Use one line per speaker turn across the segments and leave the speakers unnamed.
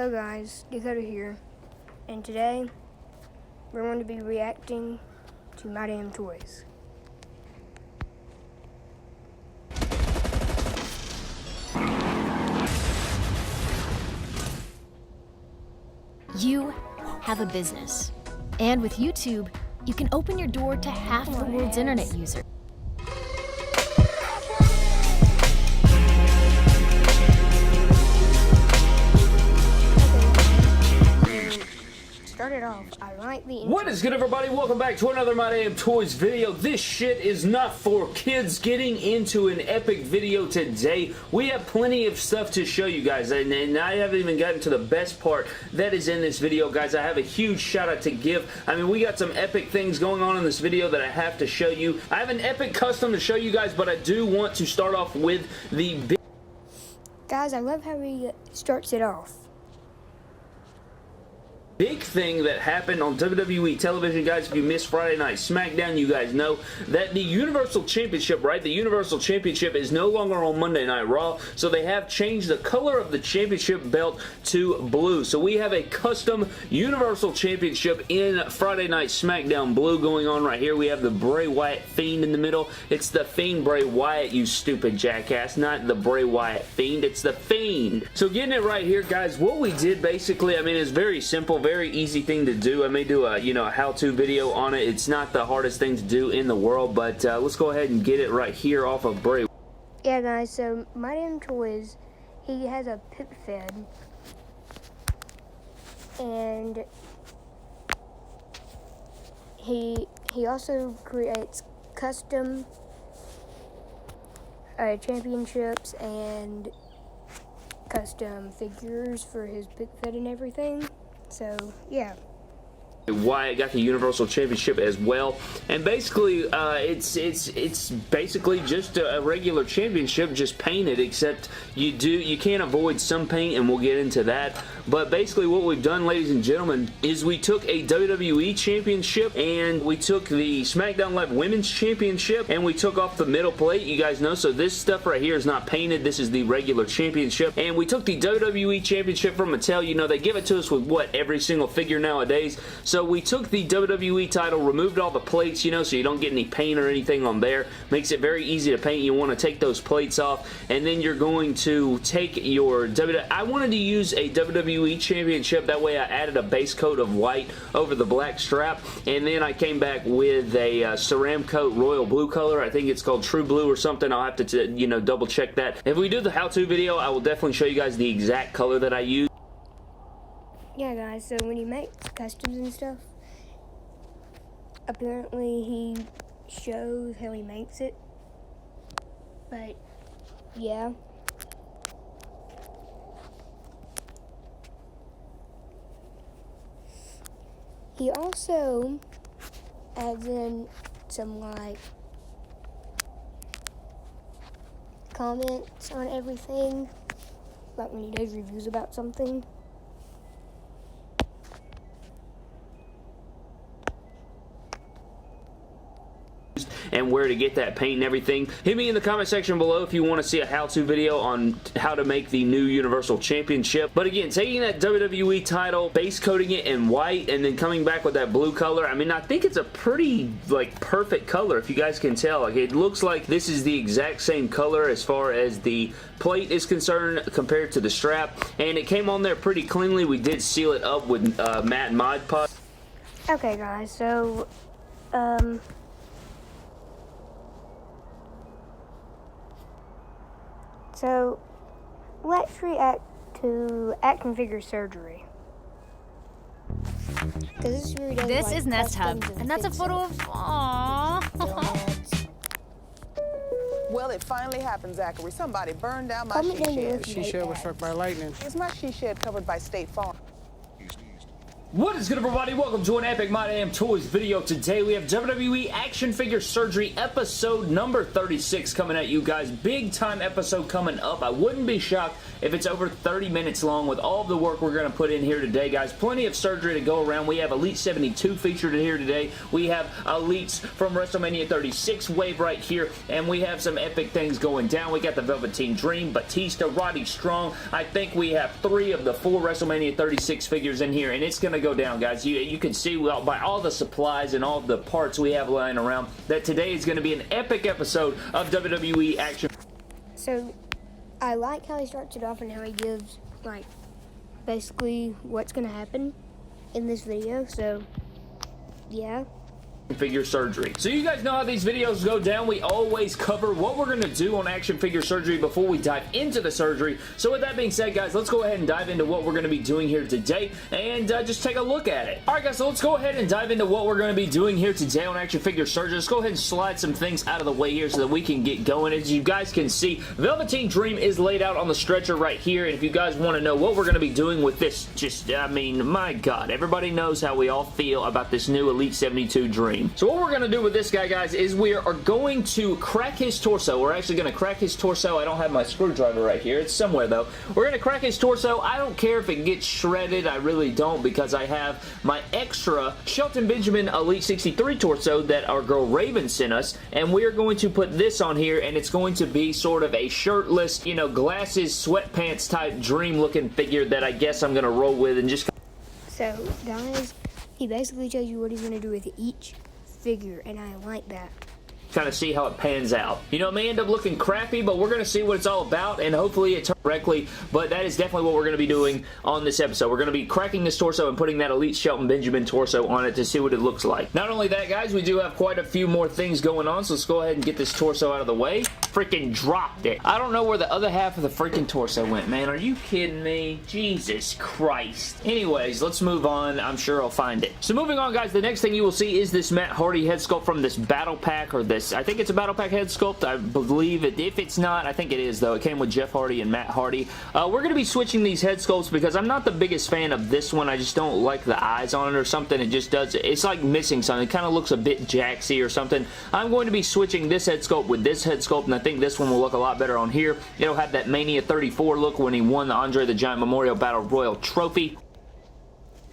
Hello guys, Dakota here, and today we're going to be reacting to My Damn Toys.
You have a business, and with YouTube, you can open your door to half the world's internet users.
Started off, I like the intro.
What is good, everybody? Welcome back to another My Damn Toys video. This shit is not for kids. Getting into an epic video today. We have plenty of stuff to show you guys, and I haven't even gotten to the best part that is in this video, guys. I have a huge shout out to give. I mean, we got some epic things going on in this video that I have to show you. I have an epic custom to show you guys, but I do want to start off with the big...
Guys, I love how he starts it off.
Big thing that happened on WWE television, guys. If you missed Friday Night SmackDown, you guys know that the Universal Championship, right? The Universal Championship is no longer on Monday Night Raw, so they have changed the color of the championship belt to blue. So we have a custom Universal Championship in Friday Night SmackDown blue going on right here. We have the Bray Wyatt Fiend in the middle. It's the Fiend Bray Wyatt, you stupid jackass. Not the Bray Wyatt Fiend, it's the Fiend. So getting it right here, guys, what we did basically, I mean, it's very simple, very easy thing to do. I may do a, a how-to video on it. It's not the hardest thing to do in the world, but let's go ahead and get it right here off of Bray.
Yeah, guys, so My Damn Toys, he has a pip fed, and he also creates custom championships and custom figures for his pip fed and everything. So, yeah.
Wyatt got the Universal Championship as well, and basically it's basically just a regular championship, just painted, except you can't avoid some paint, and we'll get into that. But basically what we've done, ladies and gentlemen, is we took a WWE Championship, and we took the SmackDown Live Women's Championship, and we took off the middle plate, you guys know. So this stuff right here is not painted. This is the regular championship, and we took the WWE Championship from Mattel. You know, they give it to us with what, every single figure nowadays. So we took the WWE title, removed all the plates, so you don't get any paint or anything on there. Makes it very easy to paint. You want to take those plates off, and then you're going to take your I wanted to use a WWE Championship. That way I added a base coat of white over the black strap, and then I came back with a Ceramcoat royal blue color. I think it's called True Blue or something. I'll have to, double check that. If we do the how-to video, I will definitely show you guys the exact color that I use.
Yeah, guys, so when he makes customs and stuff, apparently he shows how he makes it, but yeah. He also adds in some, comments on everything, like when he does reviews about something.
And where to get that paint and everything. Hit me in the comment section below if you want to see a how-to video on how to make the new Universal Championship. But again, taking that WWE title, base coating it in white, and then coming back with that blue color, I mean, I think it's a pretty, perfect color, if you guys can tell. It looks like this is the exact same color as far as the plate is concerned compared to the strap, and it came on there pretty cleanly. We did seal it up with matte Mod Podge.
Okay, guys, so, So, let's react to action figure surgery.
This is Nest Hub, and that's a photo of... Aww.
Well, it finally happened, Zachary. Somebody burned down my she shed.
She shed was struck by lightning.
Is my she shed covered by State Farm?
What is good, everybody? Welcome to an Epic My Damn Toys video. Today we have WWE Action Figure Surgery episode number 36 coming at you guys. Big time episode coming up. I wouldn't be shocked if it's over 30 minutes long with all of the work we're going to put in here today, guys. Plenty of surgery to go around. We have Elite 72 featured in here today. We have Elites from WrestleMania 36 wave right here, and we have some epic things going down. We got the Velveteen Dream, Batista, Roddy Strong. I think we have 3 of the 4 WrestleMania 36 figures in here, and it's going to go down, guys. You can see by all the supplies and all the parts we have lying around that today is going to be an epic episode of WWE Action.
So, I like how he starts it off and how he gives, like, basically what's going to happen in this video, so, yeah.
Figure surgery. So you guys know how these videos go down. We always cover what we're going to do on Action Figure Surgery before we dive into the surgery. So with that being said, guys, let's go ahead and dive into what we're going to be doing here today and just take a look at it. Alright, guys, so let's go ahead and dive into what we're going to be doing here today on Action Figure Surgery. Let's go ahead and slide some things out of the way here so that we can get going. As you guys can see, Velveteen Dream is laid out on the stretcher right here, and if you guys want to know what we're going to be doing with this, I mean, my God, everybody knows how we all feel about this new Elite 72 Dream. So what we're going to do with this guy, guys, is we are going to crack his torso. We're actually going to crack his torso. I don't have my screwdriver right here. It's somewhere, though. We're going to crack his torso. I don't care if it gets shredded. I really don't, because I have my extra Shelton Benjamin Elite 63 torso that our girl Raven sent us, and we are going to put this on here, and it's going to be sort of a shirtless, you know, glasses, sweatpants type Dream-looking figure that I guess I'm going to roll with and just...
So, guys, he basically tells you what he's going to do with each figure, and I like that.
Kind of see how it pans out. You know, it may end up looking crappy, but we're going to see what it's all about, and hopefully it turns correctly, but that is definitely what we're going to be doing on this episode. We're going to be cracking this torso and putting that Elite Shelton Benjamin torso on it to see what it looks like. Not only that, guys, we do have quite a few more things going on, so let's go ahead and get this torso out of the way. Freaking dropped it. I don't know where the other half of the freaking torso went, man. Are you kidding me? Jesus Christ. Anyways, let's move on. I'm sure I'll find it. So moving on, guys, the next thing you will see is this Matt Hardy head sculpt from this Battle Pack, or this, I think it's a Battle Pack head sculpt. I believe it. If it's not, I think it is, though. It came with Jeff Hardy and Matt Hardy. We're going to be switching these head sculpts because I'm not the biggest fan of this one. I just don't like the eyes on it or something. It just does, it's like missing something. It kind of looks a bit jaxy or something. I'm going to be switching this head sculpt with this head sculpt, and I think this one will look a lot better on here. It'll have that Mania 34 look when he won the Andre the Giant Memorial Battle Royal Trophy.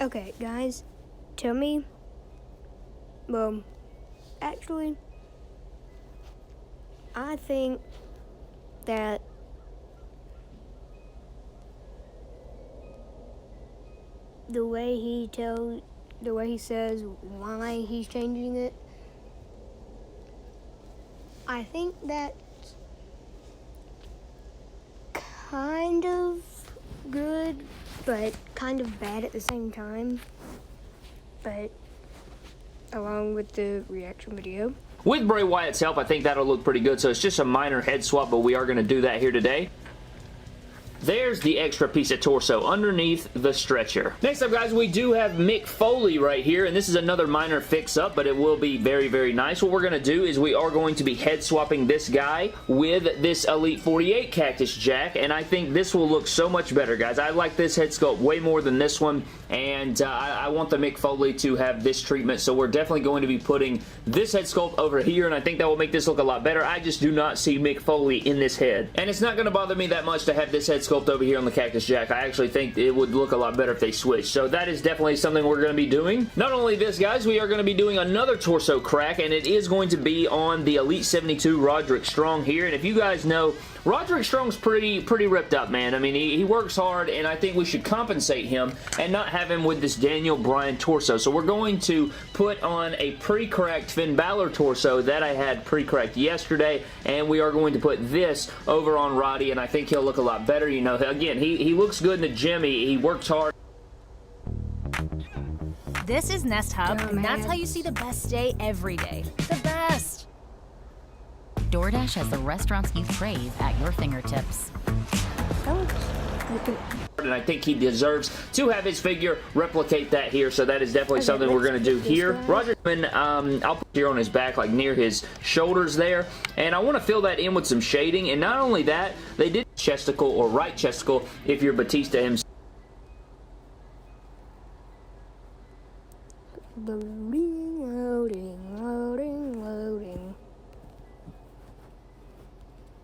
Okay, guys, tell me, well, actually, I think that the way he says why he's changing it, I think that's kind of good, but kind of bad at the same time. But along with the reaction video.
With Bray Wyatt's help, I think that'll look pretty good, so it's just a minor head swap, but we are going to do that here today. There's the extra piece of torso underneath the stretcher. Next up, guys, we do have Mick Foley right here, and this is another minor fix-up, but it will be very, very nice. What we're going to do is we are going to be head-swapping this guy with this Elite 48 Cactus Jack, and I think this will look so much better, guys. I like this head sculpt way more than this one, and I want the Mick Foley to have this treatment, so we're definitely going to be putting this head sculpt over here, and I think that will make this look a lot better. I just do not see Mick Foley in this head, and it's not going to bother me that much to have this head sculpt over here on the Cactus Jack. I actually think it would look a lot better if they switched. So that is definitely something we're going to be doing. Not only this, guys, we are going to be doing another torso crack, and it is going to be on the Elite 72 Roderick Strong here. And if you guys know, Roderick Strong's pretty ripped up, man. I mean, he works hard, and I think we should compensate him and not have him with this Daniel Bryan torso. So we're going to put on a pre-cracked Finn Balor torso that I had pre-cracked yesterday, and we are going to put this over on Roddy, and I think he'll look a lot better. You know, again, he looks good in the gym. He works hard.
This is Nest Hub,
Oh,
and that's
man.
how you see the best day every day. The best! DoorDash has the restaurants you crave at your fingertips.
And I think he deserves to have his figure replicate that here, so that is definitely something we're going to do here. Roger, I'll put here on his back, like near his shoulders there, and I want to fill that in with some shading, and not only that, they did chesticle or right chesticle if you're Batista himself.
Loading.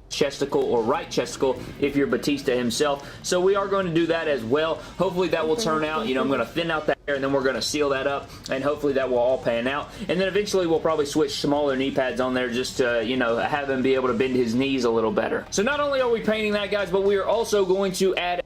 Chesticle or right chesticle if you're Batista himself. So we are going to do that as well. Hopefully that will turn out. You know, I'm going to thin out that hair and then we're going to seal that up and hopefully that will all pan out. And then eventually we'll probably switch smaller knee pads on there just to, you know, have him be able to bend his knees a little better. So not only are we painting that, guys, but we are also going to add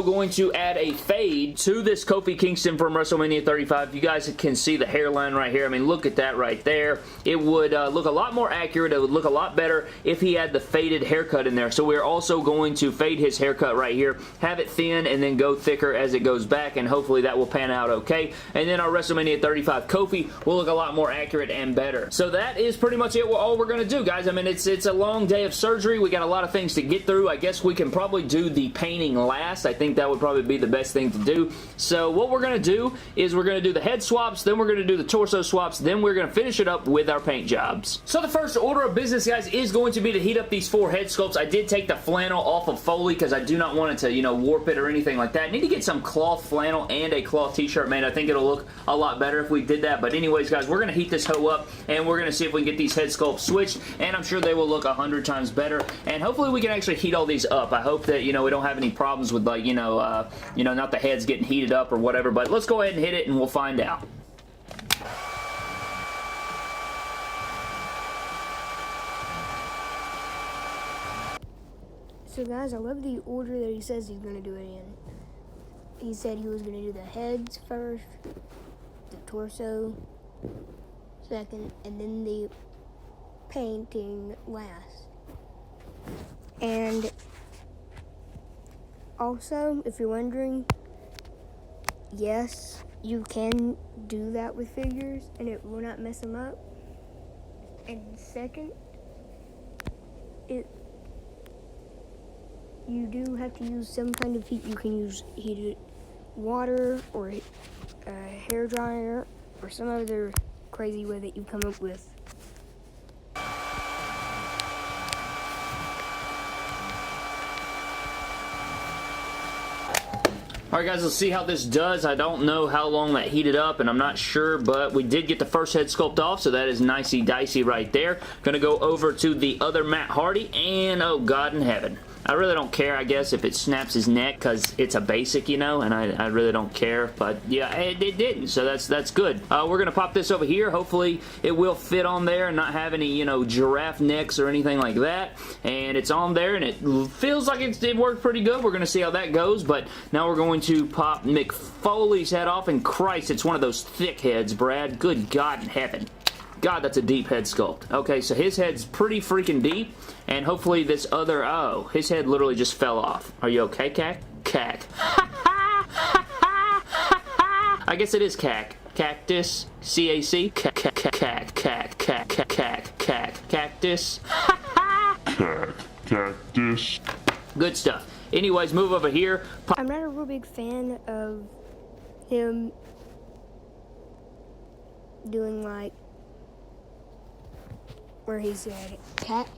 going to add a fade to this Kofi Kingston from WrestleMania 35. You guys can see the hairline right here. I mean, look at that right there. It would look a lot more accurate. It would look a lot better if he had the faded haircut in there. So we're also going to fade his haircut right here, have it thin, and then go thicker as it goes back, and hopefully that will pan out okay. And then our WrestleMania 35 Kofi will look a lot more accurate and better. So that is pretty much it. All we're going to do, guys. I mean, it's a long day of surgery. We got a lot of things to get through. I guess we can probably do the painting last. I think that would probably be the best thing to do. So what we're going to do is we're going to do the head swaps, then we're going to do the torso swaps, then we're going to finish it up with our paint jobs. So the first order of business, guys, is going to be to heat up these 4 head sculpts. I did take the flannel off of Foley because I do not want it to, you know, warp it or anything like that. I need to get some cloth flannel and a cloth t-shirt made. I think it'll look a lot better if we did that. But anyways, guys, we're going to heat this hoe up and we're going to see if we can get these head sculpts switched, and I'm sure they will look 100 times better. And hopefully we can actually heat all these up. I hope that, you know, we don't have any problems with, like, not the heads getting heated up or whatever, but let's go ahead and hit it and we'll find out.
So guys, I love the order that he says he's going to do it in. He said he was going to do the heads first, the torso second, and then the painting last. And also, if you're wondering, yes, you can do that with figures and it will not mess them up. And second, you do have to use some kind of heat. You can use heated water or a hair dryer or some other crazy way that you come up with.
Alright guys, let's see how this does. I don't know how long that heated up, and I'm not sure, but we did get the first head sculpt off, so that is nicey-dicey right there. Gonna go over to the other Matt Hardy, and oh God in heaven. I really don't care, I guess, if it snaps his neck, because it's a basic, you know, and I really don't care, but yeah, it didn't, so that's good. We're going to pop this over here. Hopefully, it will fit on there and not have any, you know, giraffe necks or anything like that, and it's on there, and it feels like it worked pretty good. We're going to see how that goes, but now we're going to pop Mick Foley's head off, and Christ, it's one of those thick heads, Brad. Good God in heaven. God, that's a deep head sculpt. Okay, so his head's pretty freaking deep, and hopefully this other, oh, his head literally just fell off. Are you okay, Cack? Cack. I guess it is Cack. Cactus. C-A-C. Cactus.
Cactus.
Good stuff. Anyways, move over here.
I'm not a real big fan of him doing like where he said cack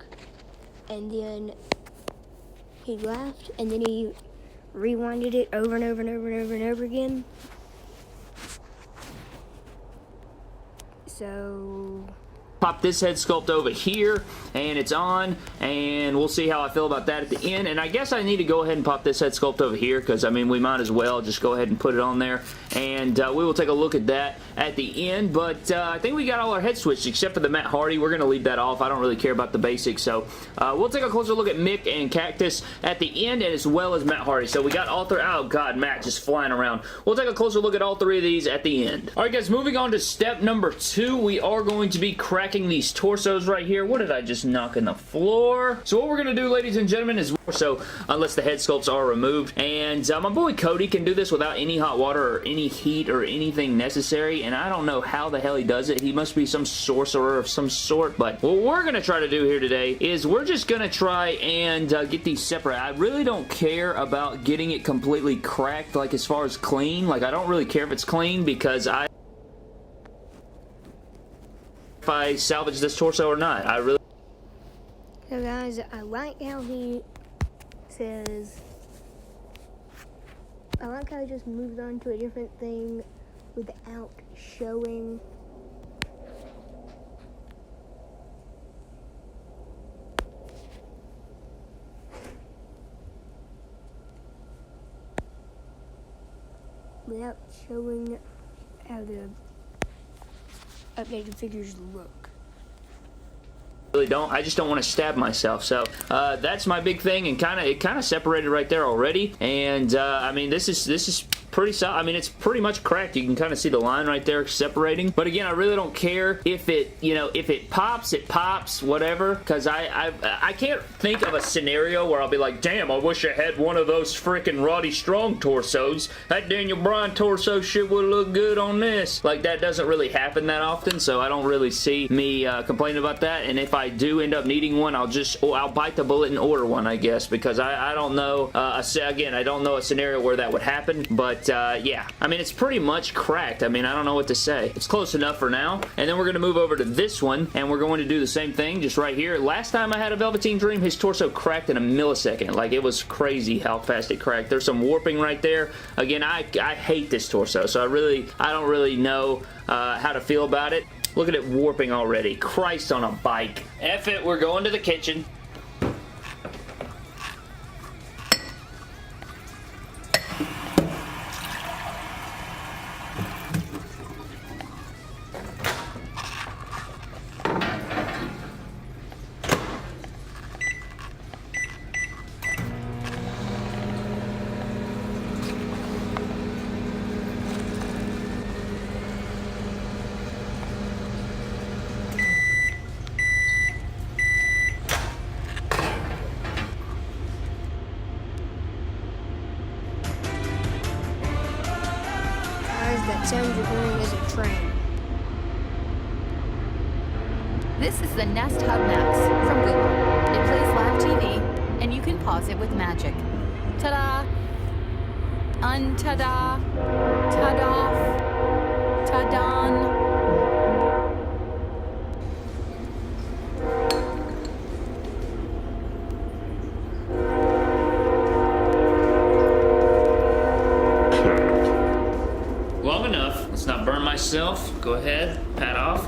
and then he laughed and then he rewinded it over and over and over and over and over again. So
pop this head sculpt over here, and it's on, and we'll see how I feel about that at the end. And I guess I need to go ahead and pop this head sculpt over here, because I mean we might as well just go ahead and put it on there, and we will take a look at that at the end. But I think we got all our head switched except for the Matt Hardy. We're going to leave that off. I don't really care about the basics, so we'll take a closer look at Mick and Cactus at the end, and as well as Matt Hardy. So we got all three. Oh God, Matt just flying around. We'll take a closer look at all three of these at the end. Alright guys, moving on to step number 2, we are going to be cracking these torsos right here. What did I just knock in the floor? So what we're going to do, ladies and gentlemen, is so unless the head sculpts are removed, and my boy Cody can do this without any hot water or any heat or anything necessary, and I don't know how the hell he does it. He must be some sorcerer of some sort, but what we're going to try to do here today is we're just going to try and get these separate. I really don't care about getting it completely cracked, like as far as clean. Like I don't really care if it's clean, because if I salvage this torso or not. I really...
So guys, I like how he says, I like how he just moved on to a different thing without showing how the updated figures look.
I just don't want to stab myself. So that's my big thing, and it kind of separated right there already. And I mean, this is pretty solid. I mean, it's pretty much cracked. You can kind of see the line right there separating. But again, I really don't care if it, you know, if it pops, whatever. Because I can't think of a scenario where I'll be like, damn, I wish I had one of those freaking Roddy Strong torsos. That Daniel Bryan torso shit would look good on this. Like, that doesn't really happen that often, so I don't really see me complaining about that. And if I do end up needing one, I'll bite the bullet and order one, I guess, because I don't know. Again, I don't know a scenario where that would happen. But yeah, I mean, it's pretty much cracked. I mean, I don't know what to say. It's close enough for now. And then we're going to move over to this one, and we're going to do the same thing, just right here. Last time I had a Velveteen Dream, his torso cracked in a millisecond. Like, it was crazy how fast it cracked. There's some warping right there. Again, I hate this torso, so I don't really know how to feel about it. Look at it warping already. Christ on a bike. F it, we're going to the kitchen.
That sound you're hearing is a train.
This is the Nest Hub Max from Google. It plays live TV, and you can pause it with magic. Ta-da! Un-ta-da! Ta-da! Ta-dan!
Long enough. Let's not burn myself. Go ahead, pat off.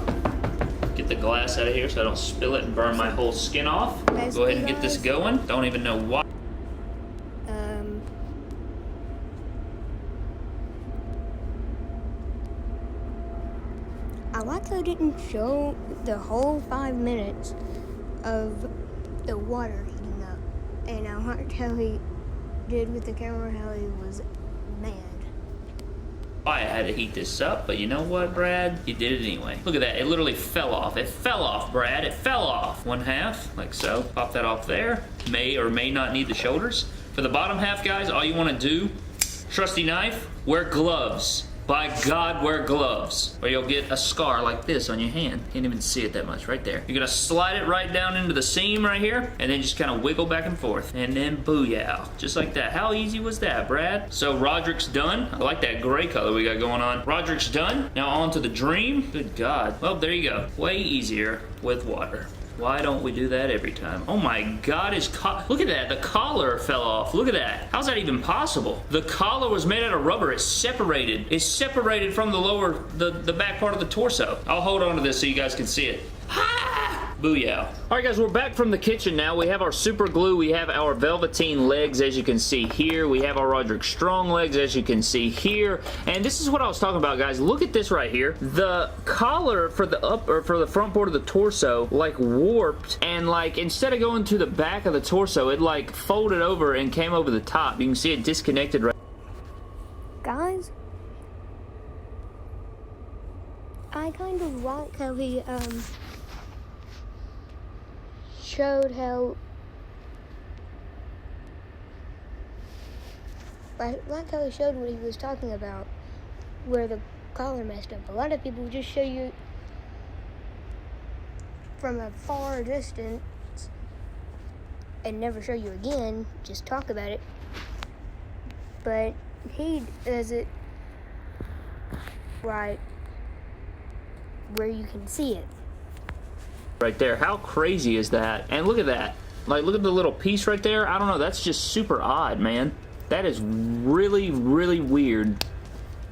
Get the glass out of here so I don't spill it and burn my whole skin off. Go ahead and get this going. Don't even know why.
I like how it didn't show the whole 5 minutes of the water heating up. And I liked how he did with the camera, how he was mad.
I had to heat this up, but you know what, Brad? You did it anyway. Look at that. It literally fell off. It fell off, Brad. It fell off. One half, like so. Pop that off there. May or may not need the shoulders. For the bottom half, guys, all you want to do, trusty knife, wear gloves. By God, wear gloves, or you'll get a scar like this on your hand. Can't even see it that much, right there. You're gonna slide it right down into the seam right here, and then just kind of wiggle back and forth, and then booyah, just like that. How easy was that, Brad? So Roderick's done. I like that gray color we got going on. Roderick's done. Now on to the Dream. Good God. Well, there you go. Way easier with water. Why don't we do that every time? Oh my God, look at that, the collar fell off. Look at that. How's that even possible? The collar was made out of rubber. It's separated. It's separated from the back part of the torso. I'll hold on to this so you guys can see it. Ha! Booyah. Alright guys, we're back from the kitchen now. We have our super glue. We have our Velveteen legs, as you can see here. We have our Roderick Strong legs, as you can see here. And this is what I was talking about, guys. Look at this right here. The collar for the front part of the torso, like, warped, and like, instead of going to the back of the torso, it like folded over and came over the top. You can see it disconnected right.
Guys, I kind of like how he showed how, I like how he showed what he was talking about, where the collar messed up. A lot of people just show you from a far distance and never show you again, just talk about it. But he does it right where you can see it.
Right there. How crazy is that? And look at that. Like, look at the little piece right there. I don't know. That's just super odd, man. That is really, really weird.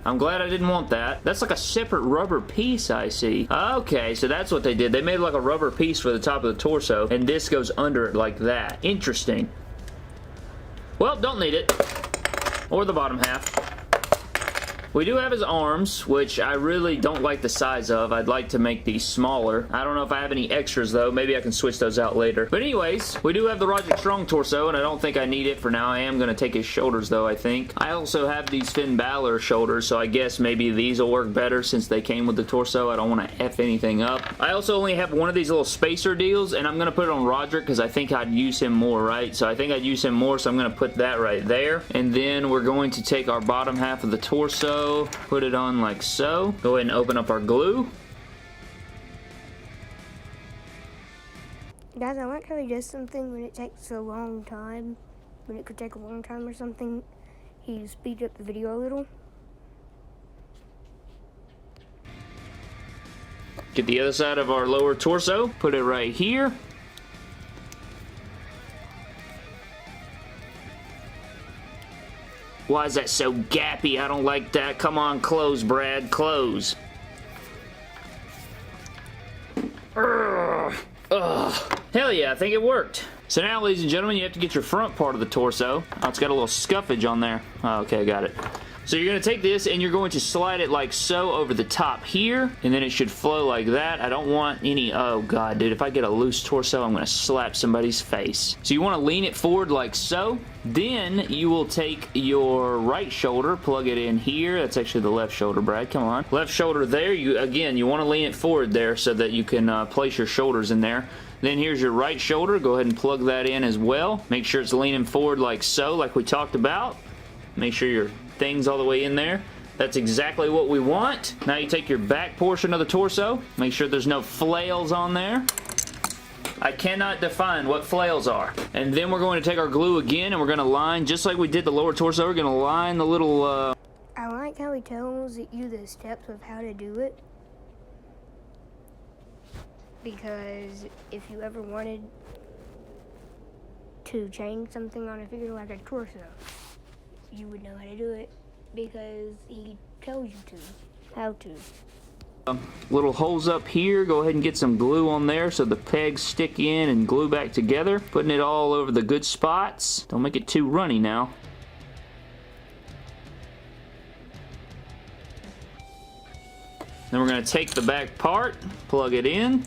I'm glad I didn't want that. That's like a separate rubber piece, I see. Okay, so that's what they did. They made like a rubber piece for the top of the torso, and this goes under it like that. Interesting. Well, don't need it. Or the bottom half. We do have his arms, which I really don't like the size of. I'd like to make these smaller. I don't know if I have any extras, though. Maybe I can switch those out later. But anyways, we do have the Roderick Strong torso, and I don't think I need it for now. I am going to take his shoulders, though, I think. I also have these Finn Balor shoulders, so I guess maybe these will work better since they came with the torso. I don't want to F anything up. I also only have one of these little spacer deals, and I'm going to put it on Roderick because I think I'd use him more, right? So I think I'd use him more, so I'm going to put that right there. And then we're going to take our bottom half of the torso, put it on like so. Go ahead and open up our glue.
Guys, I like how he does something when it takes a long time. When it could take a long time or something, he speeds up the video a little.
Get the other side of our lower torso. Put it right here. Why is that so gappy? I don't like that. Come on, close, Brad. Close. Ugh. Hell yeah, I think it worked. So now, ladies and gentlemen, you have to get your front part of the torso. Oh, it's got a little scuffage on there. Oh, okay, got it. So you're going to take this and you're going to slide it like so over the top here, and then it should flow like that. I don't want any, oh god, dude, if I get a loose torso, I'm going to slap somebody's face. So you want to lean it forward like so. Then you will take your right shoulder, plug it in here. That's actually the left shoulder, Brad, come on. Left shoulder there, you want to lean it forward there so that you can place your shoulders in there. Then here's your right shoulder. Go ahead and plug that in as well. Make sure it's leaning forward like so, like we talked about. Make sure your thing's all the way in there. That's exactly what we want. Now you take your back portion of the torso. Make sure there's no flails on there. I cannot define what flails are. And then we're going to take our glue again and we're going to line, just like we did the lower torso, we're going to line the little...
I like how he tells you the steps of how to do it. Because if you ever wanted to change something on a figure like a torso, you would know how to do it because he tells you how to.
Little holes up here. Go ahead and get some glue on there so the pegs stick in and glue back together. Putting it all over the good spots. Don't make it too runny now. Then we're going to take the back part, plug it in.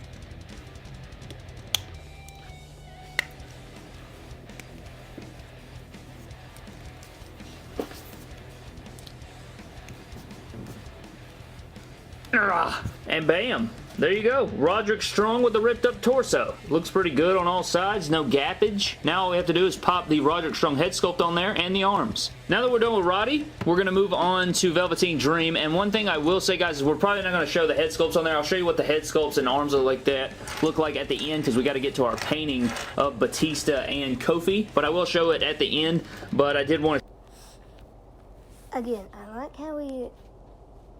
And bam, there you go. Roderick Strong with the ripped up torso. Looks pretty good on all sides, no gappage. Now all we have to do is pop the Roderick Strong head sculpt on there and the arms. Now that we're done with Roddy, we're going to move on to Velveteen Dream. And one thing I will say, guys, is we're probably not going to show the head sculpts on there. I'll show you what the head sculpts and arms look like at the end, because we got to get to our painting of Batista and Kofi. But I will show it at the end. But I did want to...
Again, I like how he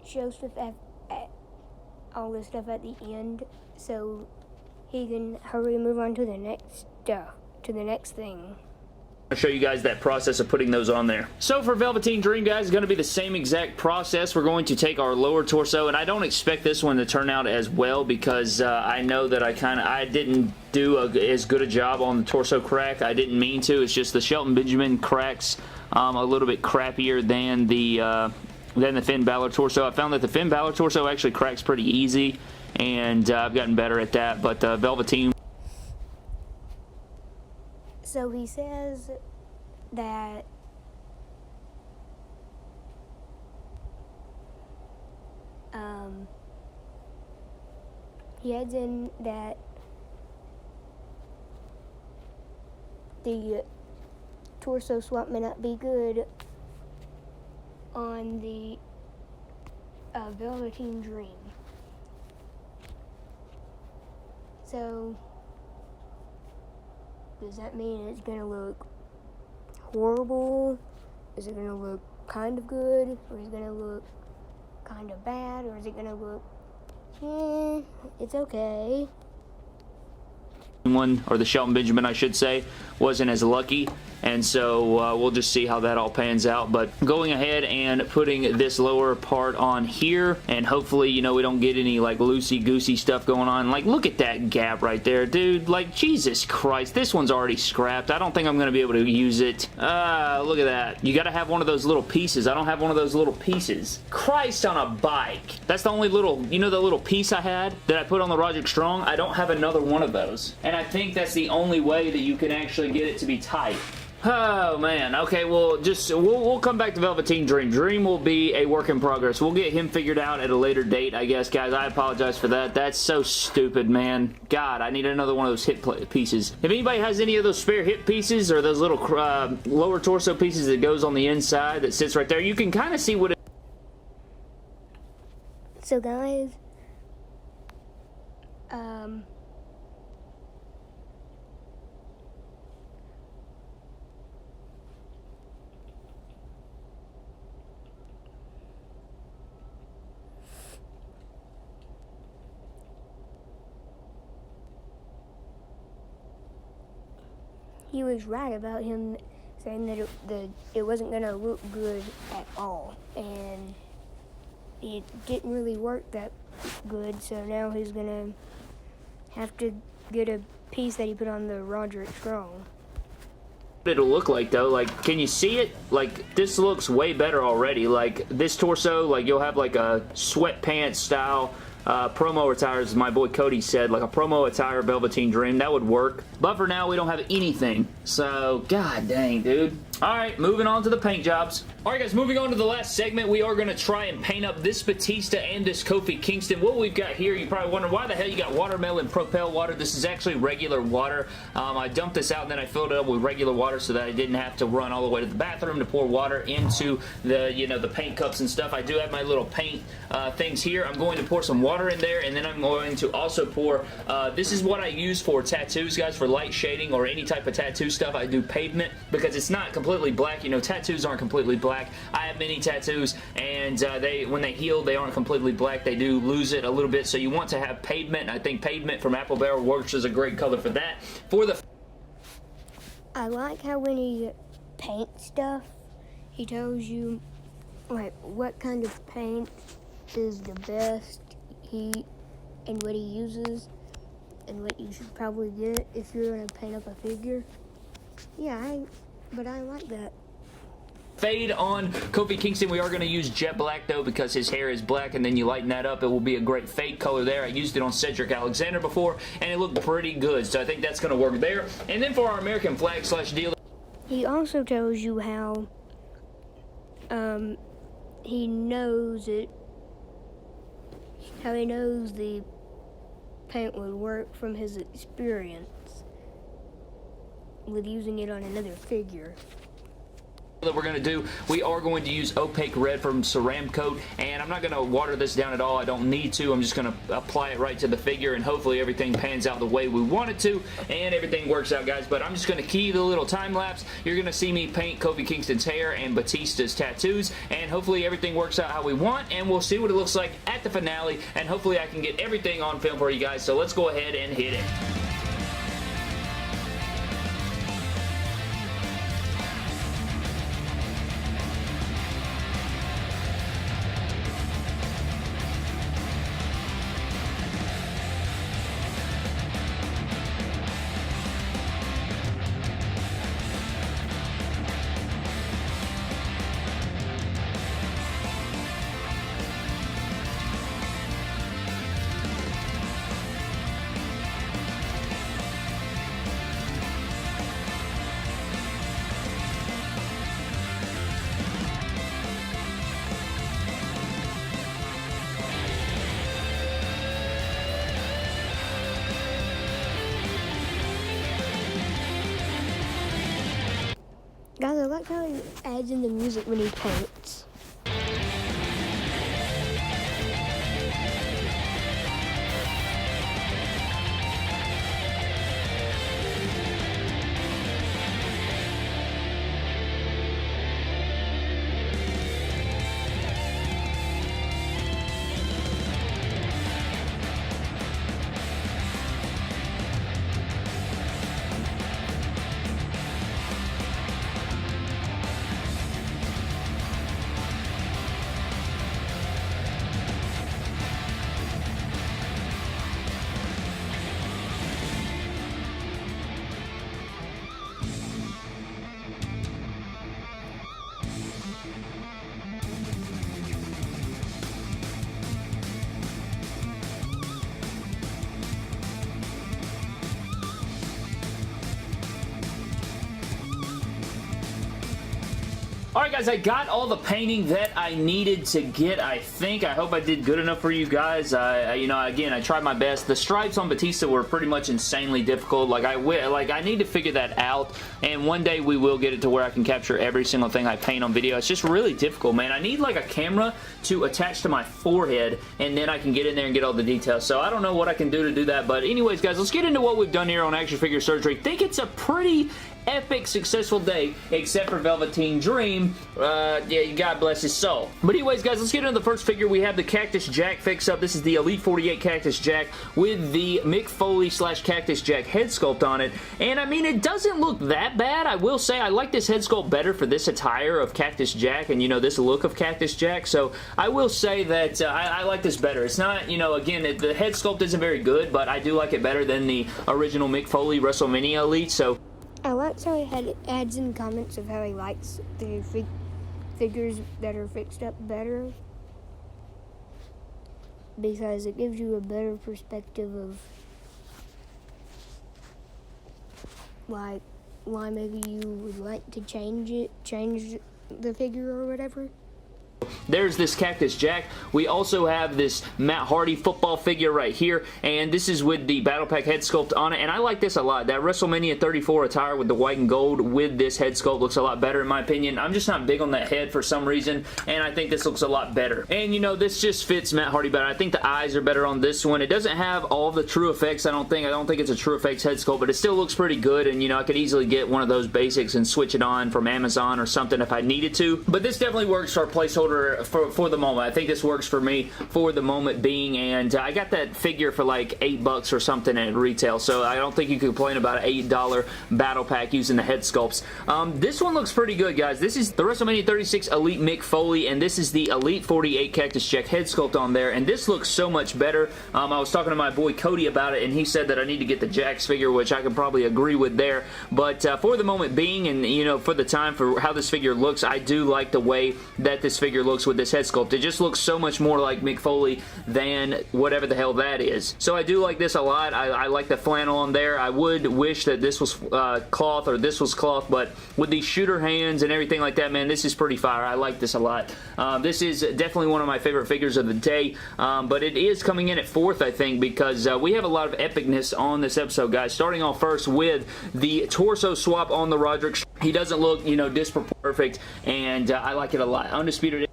shows stuff at all this stuff at the end, so he can hurry and move on to the next thing.
I'll show you guys that process of putting those on there. So for Velveteen Dream, guys, it's going to be the same exact process. We're going to take our lower torso, and I don't expect this one to turn out as well because I know that I didn't do as good a job on the torso crack. I didn't mean to. It's just the Shelton Benjamin cracks a little bit crappier than the Finn Balor torso. I found that the Finn Balor torso actually cracks pretty easy, and I've gotten better at that, but Velveteen...
So he says that he adds in that the torso swap may not be good on the Velveteen Dream. So does that mean it's gonna look horrible? Is it gonna look kind of good? Or is it gonna look kind of bad? Or is it gonna look, it's okay?
one, or the Shelton Benjamin I should say, wasn't as lucky. And so we'll just see how that all pans out. But going ahead and putting this lower part on here, and hopefully, you know, we don't get any like loosey-goosey stuff going on. Like, look at that gap right there, dude. Like, Jesus Christ, this one's already scrapped. I don't think I'm going to be able to use it. Look at that. You got to have one of those little pieces. I don't have one of those little pieces. Christ on a bike. That's the only little, you know, the little piece I had that I put on the Roderick Strong? I don't have another one of those. And I think that's the only way that you can actually get it to be tight. Oh man, okay, well, we'll come back to Velveteen Dream. Dream will be a work in progress. We'll get him figured out at a later date, I guess, guys. I apologize for that. That's so stupid, man. God, I need another one of those hip pieces. If anybody has any of those spare hip pieces or those little lower torso pieces that goes on the inside that sits right there, you can kind of see what it...
So guys, he was right about him saying that it wasn't going to look good at all, and it didn't really work that good, so now he's going to have to get a piece that he put on the Roderick Strong.
It'll look like though, like, can you see it? Like, this looks way better already. Like, this torso, like, you'll have like a sweatpants style promo attire, as my boy Cody said, like a promo attire Velveteen Dream. That would work. But for now, we don't have anything. So, god dang, dude. Alright, moving on to the paint jobs. Alright guys, moving on to the last segment, we are going to try and paint up this Batista and this Kofi Kingston. What we've got here, you probably wonder, why the hell you got watermelon Propel water? This is actually regular water. I dumped this out and then I filled it up with regular water so that I didn't have to run all the way to the bathroom to pour water into the, you know, the paint cups and stuff. I do have my little paint things here. I'm going to pour some water in there, and then I'm going to also pour, this is what I use for tattoos, guys, for light shading or any type of tattoo stuff. I do pavement because it's not completely black. You know, tattoos aren't completely black. I have many tattoos, and when they heal, they aren't completely black. They do lose it a little bit, so you want to have pavement. I think pavement from Apple Barrel works as a great color for that. For the...
I like how when he paints stuff, he tells you, like, what kind of paint is the best, and what he uses, and what you should probably get if you're going to paint up a figure. Yeah, but I like that.
Fade on Kofi Kingston. We are going to use jet black though because his hair is black, and then you lighten that up, it will be a great fade color there. I used it on Cedric Alexander before and it looked pretty good, so I think that's going to work there. And then for our American flag slash deal,
he also tells you how he knows it, how he knows the paint would work from his experience with using it on another figure.
That we're going to do, we are going to use opaque red from Ceramcoat, and I'm not going to water this down at all. I don't need to. I'm just going to apply it right to the figure, and hopefully everything pans out the way we want it to, and everything works out, guys. But I'm just going to key the little time lapse. You're going to see me paint Kofi Kingston's hair and Batista's tattoos, and hopefully everything works out how we want, and we'll see what it looks like at the finale, and hopefully I can get everything on film for you guys. So let's go ahead and hit it.
Guys, I like how he adds in the music when he paints.
Alright guys, I got all the painting that I needed to get, I think. I hope I did good enough for you guys. You know, again, I tried my best. The stripes on Batista were pretty much insanely difficult. Like, I need to figure that out, and one day we will get it to where I can capture every single thing I paint on video. It's just really difficult, man. I need like a camera to attach to my forehead, and then I can get in there and get all the details. So I don't know what I can do to do that, but anyways, guys, let's get into what we've done here on Action Figure Surgery. I think it's a pretty epic, successful day, except for Velveteen Dream. Yeah, God bless his soul. But anyways, guys, let's get into the first figure. We have the Cactus Jack fix-up. This is the Elite 48 Cactus Jack with the Mick Foley / Cactus Jack head sculpt on it. And, I mean, it doesn't look that bad. I will say I like this head sculpt better for this attire of Cactus Jack and, you know, this look of Cactus Jack. So, I will say that I like this better. It's not, you know, again, the head sculpt isn't very good, but I do like it better than the original Mick Foley WrestleMania Elite. So,
I liked how he adds in comments of how he likes the figures that are fixed up better, because it gives you a better perspective of like why maybe you would like to change the figure or whatever.
There's this Cactus Jack. We also have this Matt Hardy football figure right here, and this is with the Battle Pack head sculpt on it, and I like this a lot. That WrestleMania 34 attire with the white and gold with this head sculpt looks a lot better in my opinion. I'm just not big on that head for some reason, and I think this looks a lot better. And, you know, this just fits Matt Hardy better. I think the eyes are better on this one. It doesn't have all the true effects, I don't think it's a true effects head sculpt, but it still looks pretty good, and, you know, I could easily get one of those basics and switch it on from Amazon or something if I needed to. But this definitely works for a placeholder for the moment. I think this works for me for the moment being, and I got that figure for like $8 or something at retail, so I don't think you can complain about an $8 battle pack using the head sculpts. This one looks pretty good, guys. This is the WrestleMania 36 Elite Mick Foley, and this is the Elite 48 Cactus Jack head sculpt on there, and this looks so much better. I was talking to my boy Cody about it, and he said that I need to get the Jax figure, which I can probably agree with there, but for the moment being, and, you know, for the time, for how this figure looks, I do like the way that this figure looks with this head sculpt. It just looks so much more like Mick Foley than whatever the hell that is. So I do like this a lot. I like the flannel on there. I would wish that this was cloth or this was cloth, but with these shooter hands and everything like that, man, this is pretty fire. I like this a lot. This is definitely one of my favorite figures of the day, but it is coming in at 4th, I think, because we have a lot of epicness on this episode, guys. Starting off first with the torso swap on the Roderick. He doesn't look, you know, perfect, and I like it a lot. Undisputed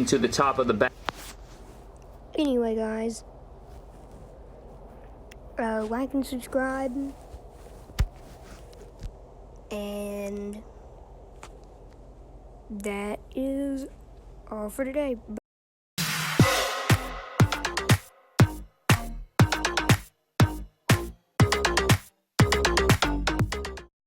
to the top of the back.
Anyway, guys, like and subscribe, and that is all for today. Bye.